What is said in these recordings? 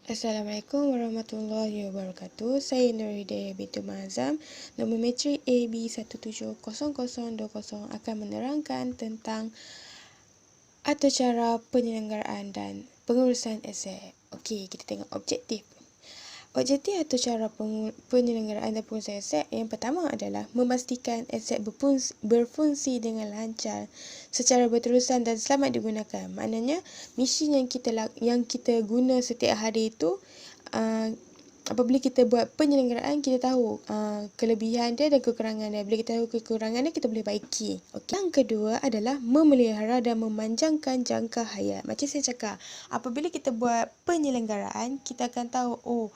Assalamualaikum warahmatullahi wabarakatuh. Saya Nurhidayah binti Mazam. Nombor metrik AB170020 akan menerangkan tentang atau cara penyelenggaraan dan pengurusan aset. Okey, kita tengok objektif. Objektif atau cara penyelenggaraan dan pengurusan aset yang pertama adalah memastikan aset berfungsi dengan lancar secara berterusan dan selamat digunakan. Maknanya, mesin yang kita guna setiap hari itu, apabila kita buat penyelenggaraan, kita tahu kelebihan dia dan kekurangan dia. Bila kita tahu kekurangan dia, kita boleh baiki. Okay. Yang kedua adalah memelihara dan memanjangkan jangka hayat. Macam saya cakap, apabila kita buat penyelenggaraan, kita akan tahu,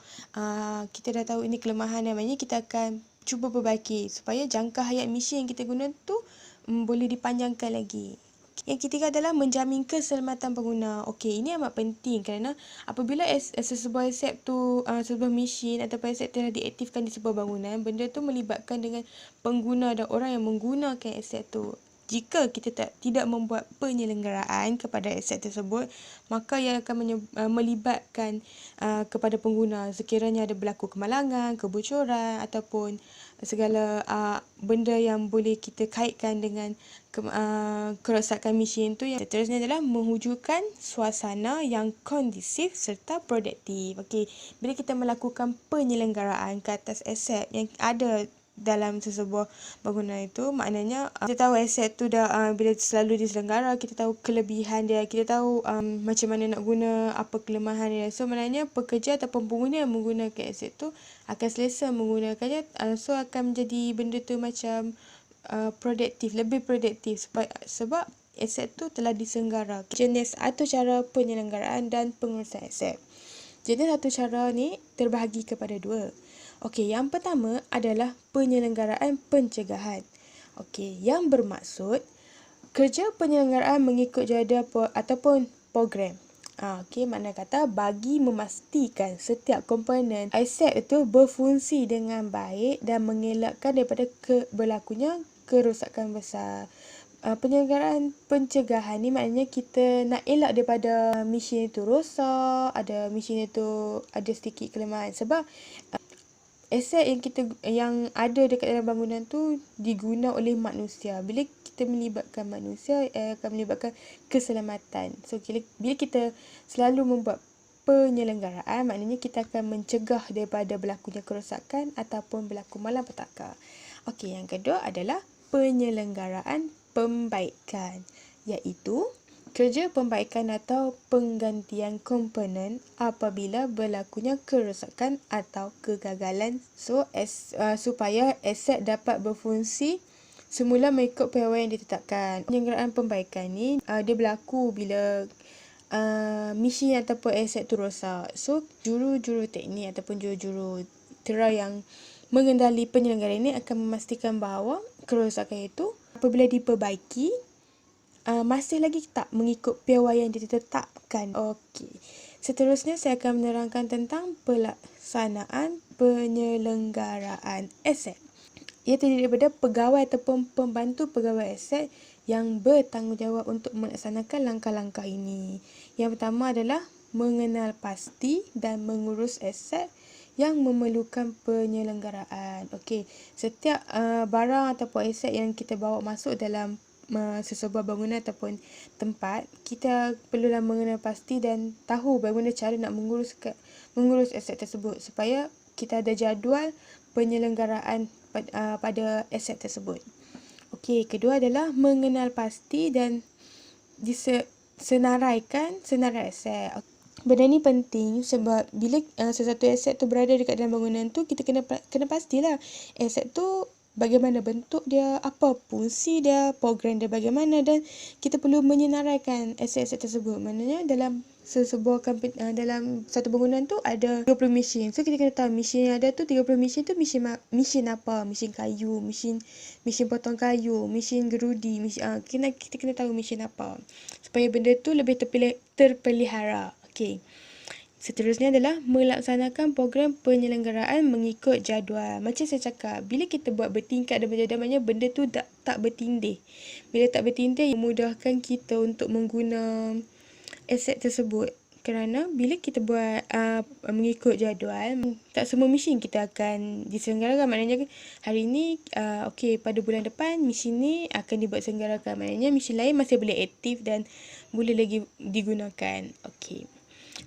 kita dah tahu ini kelemahan dia. Maknanya kita akan cuba perbaiki supaya jangka hayat mesin yang kita guna tu boleh dipanjangkan lagi. Yang ketiga adalah menjamin keselamatan pengguna. Okey, ini amat penting kerana apabila sebuah aset tu, sebuah mesin atau aset telah diaktifkan di sebuah bangunan, benda tu melibatkan dengan pengguna dan orang yang menggunakan aset tu. Jika kita tidak membuat penyelenggaraan kepada aset tersebut, maka ia akan melibatkan kepada pengguna sekiranya ada berlaku kemalangan, kebocoran ataupun segala benda yang boleh kita kaitkan dengan kerosakan mesin tu. Yang seterusnya adalah mewujudkan suasana yang kondusif serta produktif. Okey, bila kita melakukan penyelenggaraan ke atas aset yang ada dalam sesebuah bangunan itu, maknanya kita tahu aset tu dah bila selalu diselenggara, kita tahu kelebihan dia, kita tahu macam mana nak guna, apa kelemahan dia. So maknanya pekerja ataupun pengguna yang menggunakan aset tu akan selesa menggunakannya, so akan menjadi benda tu macam produktif, lebih produktif sebab aset tu telah diselenggara. Jenis atau cara penyelenggaraan dan pengurusan aset. Jenis atau cara ni terbahagi kepada dua. Okey, yang pertama adalah penyelenggaraan pencegahan. Okey, yang bermaksud kerja penyelenggaraan mengikut jadual ataupun program. Okey, makna kata bagi memastikan setiap komponen aset itu berfungsi dengan baik dan mengelakkan daripada berlakunya kerosakan besar. Penyelenggaraan pencegahan ni maknanya kita nak elak daripada mesin itu rosak, mesin itu ada sedikit kelemahan sebab aset yang ada dekat dalam bangunan tu diguna oleh manusia. Bila kita melibatkan manusia, akan melibatkan keselamatan. So bila kita selalu membuat penyelenggaraan, maknanya kita akan mencegah daripada berlakunya kerosakan ataupun berlaku malapetaka. Okey, yang kedua adalah penyelenggaraan pembaikan, iaitu kerja pembaikan atau penggantian komponen apabila berlakunya kerosakan atau kegagalan, supaya aset dapat berfungsi semula mengikut piawaian yang ditetapkan. Penyelenggaraan pembaikan ni dia berlaku bila mesin ataupun aset tu rosak. So juru-juru teknik ataupun juru-juru tera yang mengendali penyelenggaraan ini akan memastikan bahawa kerosakan itu apabila diperbaiki masih lagi tak mengikut piawaian yang ditetapkan. Okey. Seterusnya saya akan menerangkan tentang pelaksanaan penyelenggaraan aset. Ia terdiri daripada pegawai ataupun pembantu pegawai aset yang bertanggungjawab untuk melaksanakan langkah-langkah ini. Yang pertama adalah mengenal pasti dan mengurus aset yang memerlukan penyelenggaraan. Okey, setiap barang ataupun aset yang kita bawa masuk dalam sesebuah bangunan ataupun tempat, kita perlulah mengenal pasti dan tahu bagaimana cara nak mengurus aset tersebut supaya kita ada jadual penyelenggaraan pada aset tersebut. Okey, kedua adalah mengenal pasti dan senaraikan senarai aset. Benda ni penting sebab bila sesuatu aset tu berada dekat dalam bangunan tu, kita kena pastilah aset tu bagaimana bentuk dia, apa fungsi dia, program dia bagaimana, dan kita perlu menyenaraikan aset-aset tersebut. Maknanya dalam dalam satu bangunan tu ada 30 mesin. So kita kena tahu mesin yang ada tu 30 mesin tu mesin apa? Mesin kayu, mesin potong kayu, mesin gerudi, kita kena tahu mesin apa supaya benda tu lebih terpelihara. Okey. Seterusnya adalah melaksanakan program penyelenggaraan mengikut jadual. Macam saya cakap, bila kita buat bertingkat dan berjadual, maknanya benda tu tak bertindih. Bila tak bertindih, memudahkan kita untuk mengguna aset tersebut. Kerana bila kita buat mengikut jadual, tak semua mesin kita akan diselenggarakan. Maknanya hari ni okey, pada bulan depan mesin ni akan dibuat selenggarakan. Maknanya mesin lain masih boleh aktif dan boleh lagi digunakan. Okey.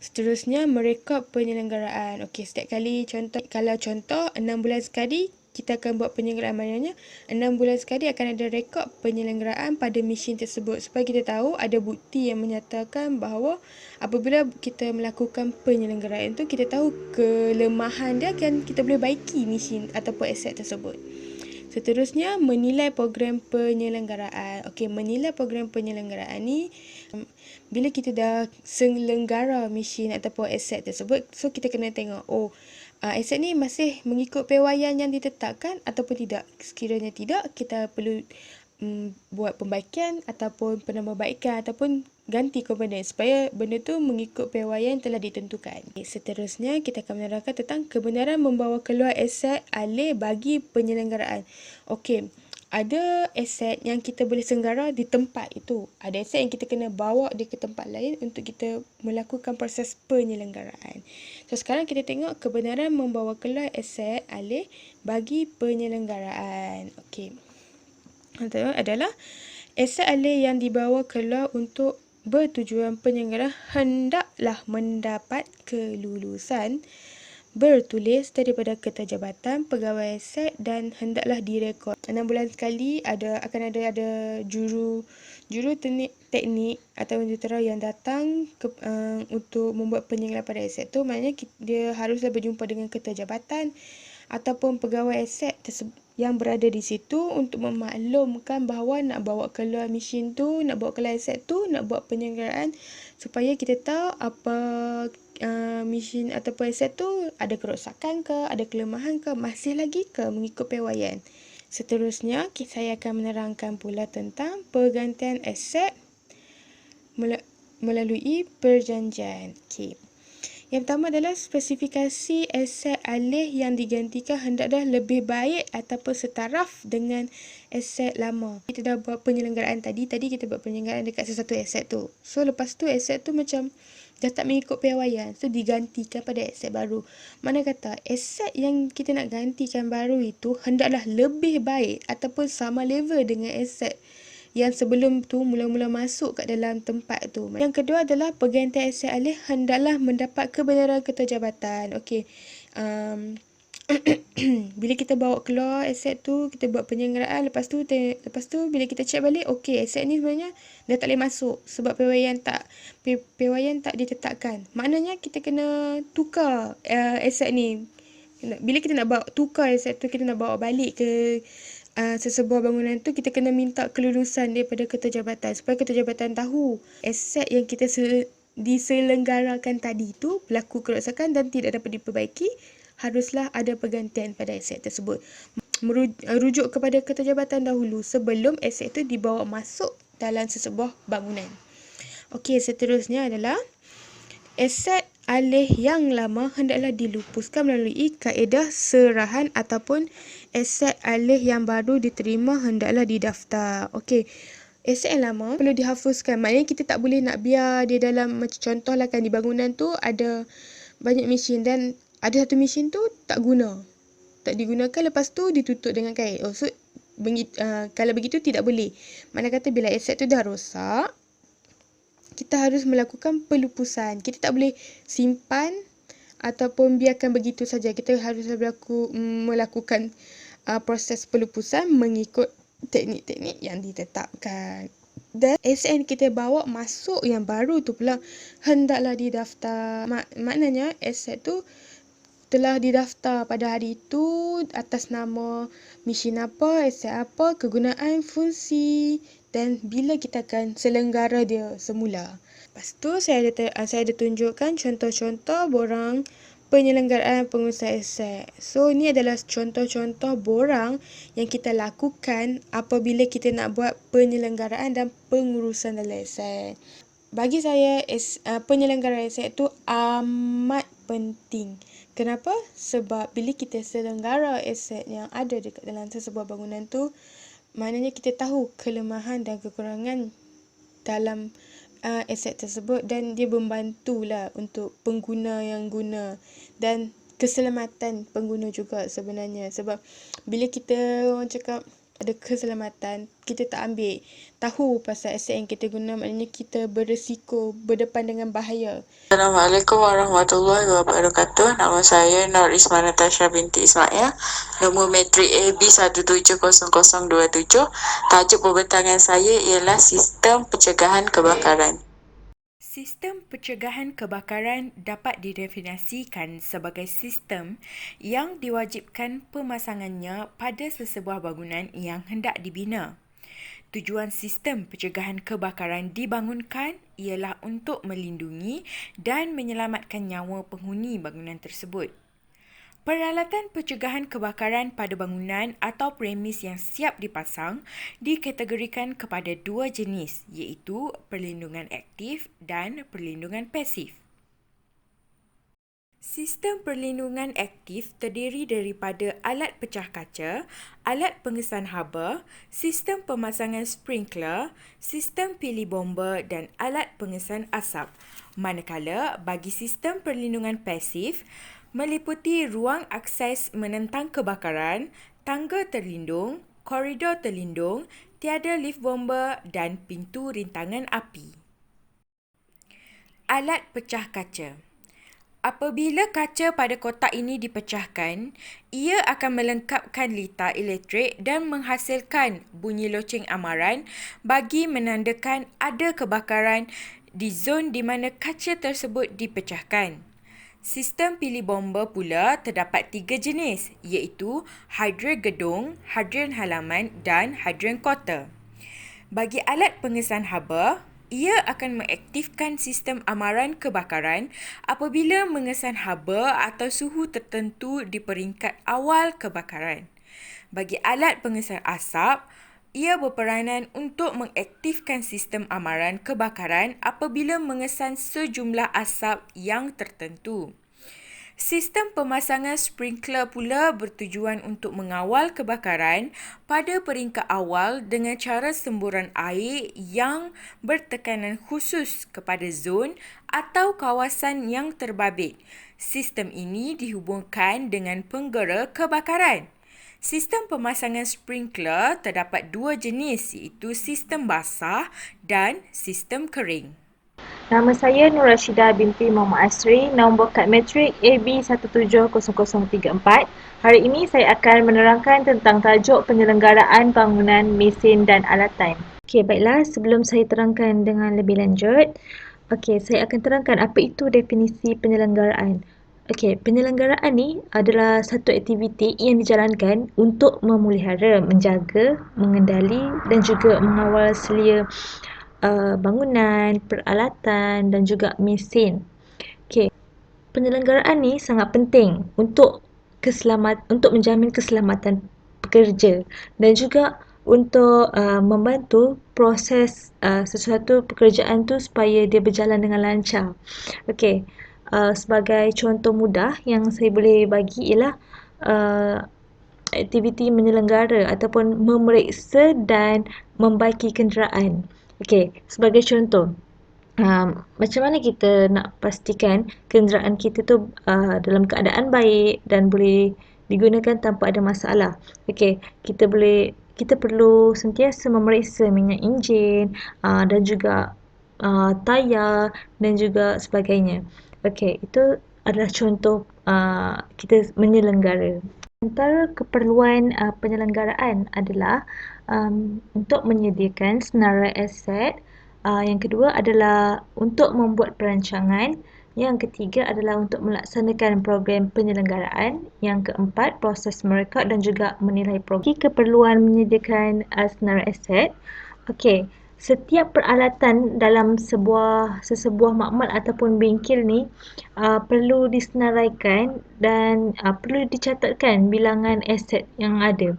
Seterusnya, merekod penyelenggaraan. Okey, setiap kali kalau contoh 6 bulan sekali kita akan buat penyelenggaraan. Maknanya 6 bulan sekali akan ada rekod penyelenggaraan pada mesin tersebut, supaya kita tahu ada bukti yang menyatakan bahawa apabila kita melakukan penyelenggaraan itu, kita tahu kelemahan dia, kan kita boleh baiki mesin ataupun aset tersebut. Seterusnya, menilai program penyelenggaraan. Okey, menilai program penyelenggaraan ni bila kita dah selenggara mesin ataupun aset tersebut, so kita kena tengok aset ni masih mengikut pewaian yang ditetapkan ataupun tidak. Sekiranya tidak, kita perlu buat pembaikan ataupun penambahbaikan ataupun ganti komponen supaya benda tu mengikut pewaian yang telah ditentukan. Seterusnya, kita akan menerangkan tentang kebenaran membawa keluar aset alih bagi penyelenggaraan. Okey, ada aset yang kita boleh selenggara di tempat itu. Ada aset yang kita kena bawa dia ke tempat lain untuk kita melakukan proses penyelenggaraan. So, sekarang kita tengok kebenaran membawa keluar aset alih bagi penyelenggaraan. Okey. Itu adalah aset alih yang dibawa keluar untuk bertujuan penyelenggaraan hendaklah mendapat kelulusan bertulis daripada Ketua Jabatan Pegawai Aset dan hendaklah direkod. 6 bulan sekali akan ada juru teknik atau jurutera yang datang untuk membuat penyelenggaraan pada aset tu. Maknanya dia haruslah berjumpa dengan Ketua Jabatan ataupun pegawai aset yang berada di situ untuk memaklumkan bahawa nak bawa keluar mesin tu, nak bawa keluar aset tu, nak buat penyelenggaraan, supaya kita tahu apa mesin ataupun aset tu ada kerosakan ke, ada kelemahan ke, masih lagi ke mengikut pewaian. Seterusnya, saya akan menerangkan pula tentang pergantian aset melalui perjanjian. Okey. Yang pertama adalah spesifikasi aset alih yang digantikan hendaklah lebih baik ataupun setaraf dengan aset lama. Kita dah buat penyelenggaraan tadi kita buat penyelenggaraan dekat sesuatu aset tu. So, lepas tu aset tu macam dah tak mengikut pewaian. So, digantikan pada aset baru. Mana kata, aset yang kita nak gantikan baru itu hendaklah lebih baik ataupun sama level dengan aset yang sebelum tu mula-mula masuk kat dalam tempat tu. Yang kedua adalah pergantian aset alih hendaklah mendapat kebenaran Ketua Jabatan. Okey. Bila kita bawa keluar aset tu, kita buat penyelenggaraan, lepas tu bila kita check balik, okey, aset ni sebenarnya dah tak boleh masuk sebab pewaian tak ditetapkan. Maknanya kita kena tukar aset ni. Bila kita nak tukar aset tu, kita nak bawa balik ke sesebuah bangunan tu, kita kena minta kelulusan daripada Ketua Jabatan supaya Ketua Jabatan tahu aset yang kita diselenggarakan tadi tu berlaku kerosakan dan tidak dapat diperbaiki, haruslah ada pergantian pada aset tersebut. Merujuk kepada Ketua Jabatan dahulu sebelum aset itu dibawa masuk dalam sesebuah bangunan. Okey, seterusnya adalah aset alih yang lama hendaklah dilupuskan melalui kaedah serahan ataupun aset alih yang baru diterima hendaklah didaftar. Okey, aset yang lama perlu dihapuskan. Maknanya kita tak boleh nak biar dia dalam, macam contohlah kan di bangunan tu ada banyak mesin dan ada satu mesin tu tak digunakan, lepas tu ditutup dengan kain. So kalau begitu tidak boleh. Mana kata bila aset tu dah rosak, kita harus melakukan pelupusan. Kita tak boleh simpan ataupun biarkan begitu saja. Kita harus melakukan proses pelupusan mengikut teknik-teknik yang ditetapkan. Dan aset yang kita bawa masuk yang baru tu pula hendaklah didaftar. Maknanya aset tu telah didaftar pada hari itu atas nama mesin apa, aset apa, kegunaan, fungsi dan bila kita akan selenggara dia semula. Lepas tu saya ada tunjukkan contoh-contoh borang penyelenggaraan pengurusan aset. So, ini adalah contoh-contoh borang yang kita lakukan apabila kita nak buat penyelenggaraan dan pengurusan dalam aset. Bagi saya, penyelenggaraan aset tu amat penting. Kenapa? Sebab bila kita selenggara aset yang ada dekat dalam sesebuah bangunan tu, maknanya kita tahu kelemahan dan kekurangan dalam aset tersebut, dan dia membantulah untuk pengguna yang guna dan keselamatan pengguna juga sebenarnya. Sebab bila kita orang cakap ada keselamatan, kita tak ambil tahu pasal aset yang kita guna, maknanya kita beresiko berdepan dengan bahaya. Assalamualaikum warahmatullahi wabarakatuh. Nama saya Nur Isma Natasha binti Ismail. Nombor matrik AB170027. Tajuk pembintangan saya ialah Sistem Pencegahan Kebakaran. Sistem pencegahan kebakaran dapat didefinisikan sebagai sistem yang diwajibkan pemasangannya pada sesebuah bangunan yang hendak dibina. Tujuan sistem pencegahan kebakaran dibangunkan ialah untuk melindungi dan menyelamatkan nyawa penghuni bangunan tersebut. Peralatan pencegahan kebakaran pada bangunan atau premis yang siap dipasang dikategorikan kepada dua jenis, iaitu perlindungan aktif dan perlindungan pasif. Sistem perlindungan aktif terdiri daripada alat pecah kaca, alat pengesan haba, sistem pemasangan sprinkler, sistem pilih bomba dan alat pengesan asap. Manakala bagi sistem perlindungan pasif, meliputi ruang akses menentang kebakaran, tangga terlindung, koridor terlindung, tiada lift bomba dan pintu rintangan api. Alat pecah kaca. Apabila kaca pada kotak ini dipecahkan, ia akan melengkapkan litar elektrik dan menghasilkan bunyi loceng amaran bagi menandakan ada kebakaran di zon di mana kaca tersebut dipecahkan. Sistem pilih bomba pula terdapat 3 jenis, iaitu hidran gedung, hidran halaman dan hidran kota. Bagi alat pengesan haba, ia akan mengaktifkan sistem amaran kebakaran apabila mengesan haba atau suhu tertentu di peringkat awal kebakaran. Bagi alat pengesan asap, ia berperanan untuk mengaktifkan sistem amaran kebakaran apabila mengesan sejumlah asap yang tertentu. Sistem pemasangan sprinkler pula bertujuan untuk mengawal kebakaran pada peringkat awal dengan cara semburan air yang bertekanan khusus kepada zon atau kawasan yang terbabit. Sistem ini dihubungkan dengan penggera kebakaran. Sistem pemasangan sprinkler terdapat dua jenis, iaitu sistem basah dan sistem kering. Nama saya Nur Rashidah binti Muhammad Asri, nombor kad matrik AB170034. Hari ini saya akan menerangkan tentang tajuk penyelenggaraan bangunan, mesin dan alatan. Okey, baiklah, sebelum saya terangkan dengan lebih lanjut, saya akan terangkan apa itu definisi penyelenggaraan. Penyelenggaraan ni adalah satu aktiviti yang dijalankan untuk memelihara, menjaga, mengendali dan juga mengawal selia bangunan, peralatan dan juga mesin. Penyelenggaraan ni sangat penting untuk menjamin keselamatan pekerja dan juga untuk membantu proses sesuatu pekerjaan tu supaya dia berjalan dengan lancar. Sebagai contoh mudah yang saya boleh bagi ialah aktiviti menyelenggara ataupun memeriksa dan membaiki kenderaan. Sebagai contoh, macam mana kita nak pastikan kenderaan kita tu dalam keadaan baik dan boleh digunakan tanpa ada masalah. Kita perlu sentiasa memeriksa minyak enjin dan juga tayar dan juga sebagainya. Itu adalah contoh kita menyelenggara. Antara keperluan penyelenggaraan adalah untuk menyediakan senarai aset. Yang kedua adalah untuk membuat perancangan. Yang ketiga adalah untuk melaksanakan program penyelenggaraan. Yang keempat, proses merekod dan juga menilai program. Keperluan menyediakan senarai aset. Setiap peralatan dalam sesebuah makmal ataupun bengkel ni perlu disenaraikan dan perlu dicatatkan bilangan aset yang ada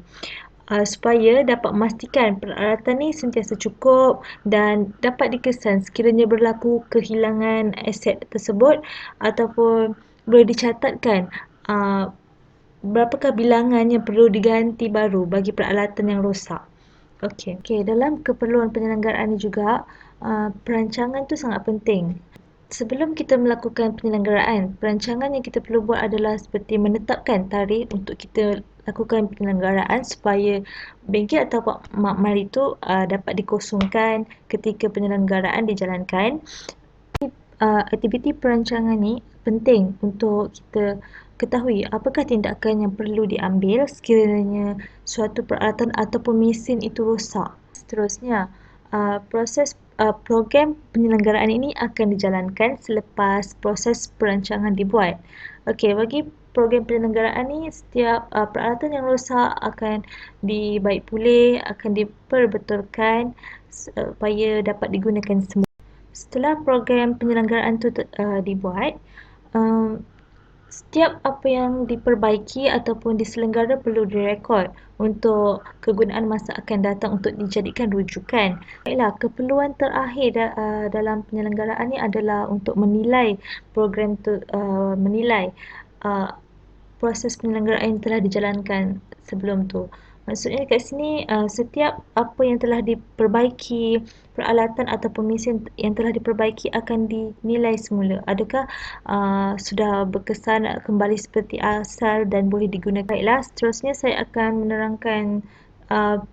supaya dapat memastikan peralatan ni sentiasa cukup dan dapat dikesan sekiranya berlaku kehilangan aset tersebut ataupun boleh dicatatkan berapakah bilangan yang perlu diganti baru bagi peralatan yang rosak. Dalam keperluan penyelenggaraan ini juga perancangan tu sangat penting. Sebelum kita melakukan penyelenggaraan, perancangan yang kita perlu buat adalah seperti menetapkan tarikh untuk kita lakukan penyelenggaraan supaya bengkel atau makmal itu dapat dikosongkan ketika penyelenggaraan dijalankan. Aktiviti perancangan ni penting untuk kita ketahui apakah tindakan yang perlu diambil sekiranya suatu peralatan ataupun mesin itu rosak. Seterusnya, proses program penyelenggaraan ini akan dijalankan selepas proses perancangan dibuat. Okey, bagi program penyelenggaraan ni, setiap peralatan yang rosak akan dibaik pulih, akan diperbetulkan supaya dapat digunakan semula. Setelah program penyelenggaraan tu dibuat, setiap apa yang diperbaiki ataupun diselenggara perlu direkod untuk kegunaan masa akan datang untuk dijadikan rujukan. Baiklah, keperluan terakhir dalam penyelenggaraan ni adalah untuk menilai program tu, menilai proses penyelenggaraan yang telah dijalankan sebelum tu. Maksudnya kat sini setiap apa yang telah diperbaiki, peralatan ataupun mesin yang telah diperbaiki akan dinilai semula. Adakah sudah berkesan kembali seperti asal dan boleh digunakan. Baiklah, seterusnya saya akan menerangkan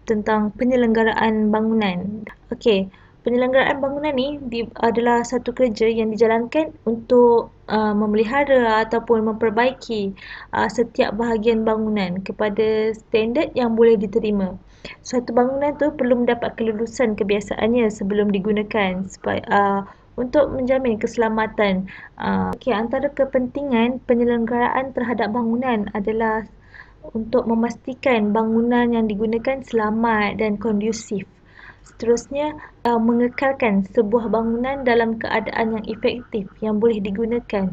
tentang penyelenggaraan bangunan. Okey, penyelenggaraan bangunan ni adalah satu kerja yang dijalankan untuk memelihara ataupun memperbaiki setiap bahagian bangunan kepada standard yang boleh diterima. Suatu bangunan tu perlu mendapat kelulusan kebiasaannya sebelum digunakan supaya untuk menjamin keselamatan. Okey, antara kepentingan penyelenggaraan terhadap bangunan adalah untuk memastikan bangunan yang digunakan selamat dan kondusif. Seterusnya, mengekalkan sebuah bangunan dalam keadaan yang efektif yang boleh digunakan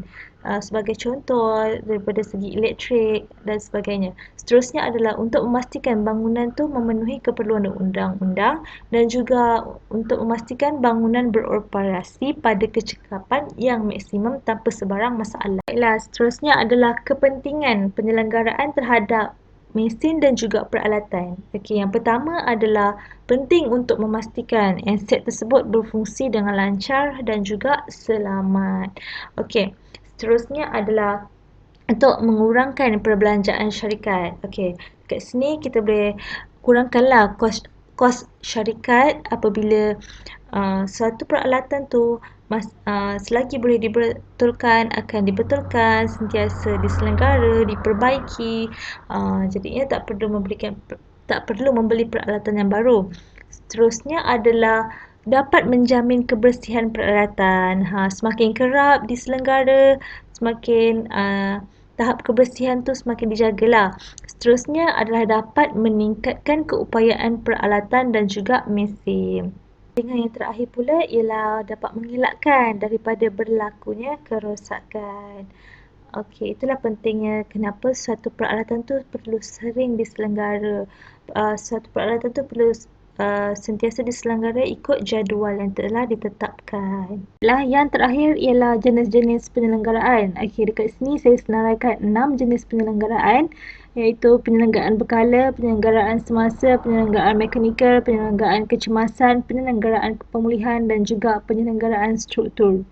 sebagai contoh daripada segi elektrik dan sebagainya. Seterusnya adalah untuk memastikan bangunan tu memenuhi keperluan undang-undang dan juga untuk memastikan bangunan beroperasi pada kecekapan yang maksimum tanpa sebarang masalah. Baiklah, seterusnya adalah kepentingan penyelenggaraan terhadap mesin dan juga peralatan. Okey, yang pertama adalah penting untuk memastikan aset tersebut berfungsi dengan lancar dan juga selamat. Okey, seterusnya adalah untuk mengurangkan perbelanjaan syarikat. Okey, kat sini kita boleh kurangkanlah kos syarikat apabila suatu peralatan tu selagi boleh dibetulkan akan dibetulkan, sentiasa diselenggara, diperbaiki. Jadinya tak perlu membeli peralatan yang baru. Seterusnya adalah dapat menjamin kebersihan peralatan. Semakin kerap diselenggara, semakin tahap kebersihan tu semakin dijagalah. Seterusnya adalah dapat meningkatkan keupayaan peralatan dan juga mesin. Dengan yang terakhir pula ialah dapat mengelakkan daripada berlakunya kerosakan. Okey, itulah pentingnya kenapa suatu peralatan tu perlu sering diselenggara. Suatu peralatan tu perlu sentiasa diselenggara ikut jadual yang telah ditetapkan. Yang terakhir ialah jenis-jenis penyelenggaraan. Okey, dekat sini saya senaraikan 6 jenis penyelenggaraan, iaitu penyelenggaraan berkala, penyelenggaraan semasa, penyelenggaraan mekanikal, penyelenggaraan kecemasan, penyelenggaraan pemulihan dan juga penyelenggaraan struktur.